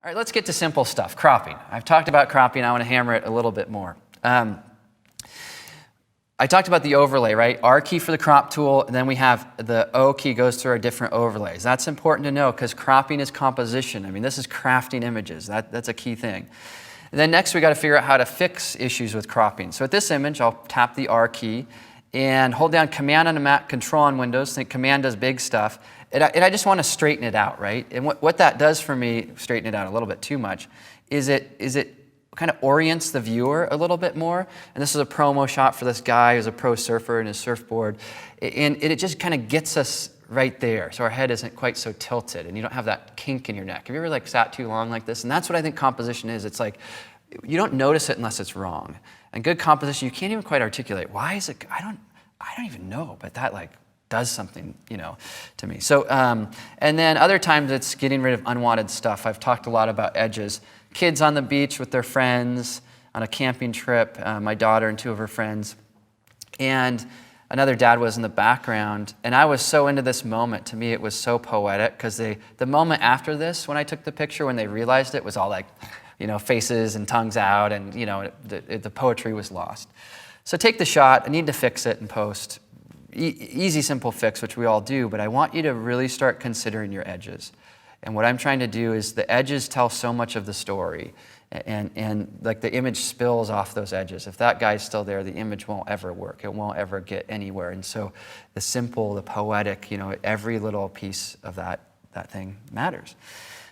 All right, let's get to simple stuff, cropping. I've talked about cropping. I want to hammer it a little bit more. I talked about the overlay, right? R key for the crop tool, and then we have the O key goes through our different overlays. That's important to know because cropping is composition. I mean, this is crafting images. That's a key thing. And then next, we got to figure out how to fix issues with cropping. So at this image, I'll tap the R key and hold down Command on a Mac, Control on Windows. Think Command does big stuff. And I just want to straighten it out, right? And what that does for me, straighten it out a little bit too much, is it kind of orients the viewer a little bit more. And this is a promo shot for this guy who's a pro surfer and his surfboard. And it just kind of gets us right there, so our head isn't quite so tilted and you don't have that kink in your neck. Have you ever like sat too long like this? And that's what I think composition is. It's like you don't notice it unless it's wrong. And good composition, you can't even quite articulate. Why is it? I don't even know, but that like does something, you know, to me. So, and then other times it's getting rid of unwanted stuff. I've talked a lot about edges. Kids on the beach with their friends on a camping trip, my daughter and two of her friends. And another dad was in the background. And I was so into this moment. To me, it was so poetic because the moment after this, when I took the picture, when they realized it was all like, you know, faces and tongues out and, you know, the poetry was lost. So take the shot. I need to fix it in post. Easy, simple fix, which we all do, but I want you to really start considering your edges. And what I'm trying to do is the edges tell so much of the story, and like the image spills off those edges. If that guy's still there, the image won't ever work. It won't ever get anywhere. And so the simple, the poetic, you know, every little piece of that thing matters.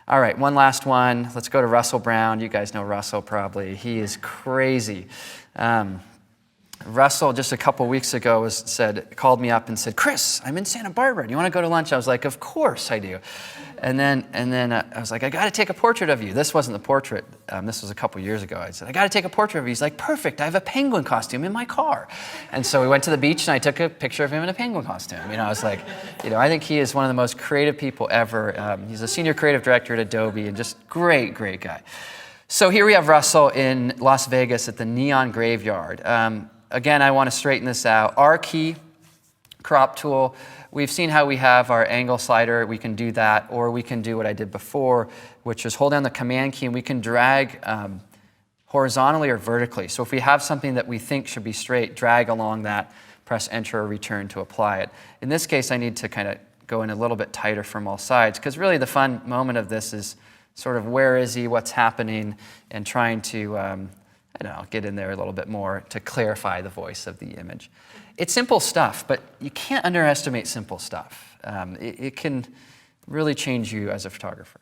All right, one last one. Let's go to Russell Brown. You guys know Russell probably. He is crazy. Russell, just a couple weeks ago, called me up and said, "Chris, I'm in Santa Barbara. Do you want to go to lunch?" I was like, "Of course I do." And then I was like, "I got to take a portrait of you." This wasn't the portrait. This was a couple years ago. I said, "I got to take a portrait of you." He's like, "Perfect. I have a penguin costume in my car." And so we went to the beach, and I took a picture of him in a penguin costume. You know, I was like, you know, I think he is one of the most creative people ever. He's a senior creative director at Adobe, and just great guy. So here we have Russell in Las Vegas at the Neon Graveyard. Again, I want to straighten this out. R key, crop tool. We've seen how we have our angle slider. We can do that, or we can do what I did before, which is hold down the Command key, and we can drag horizontally or vertically. So if we have something that we think should be straight, drag along that, press Enter or Return to apply it. In this case, I need to kind of go in a little bit tighter from all sides, because really the fun moment of this is sort of where is he, what's happening, and trying to I don't know, get in there a little bit more to clarify the voice of the image. It's simple stuff, but you can't underestimate simple stuff. It can really change you as a photographer.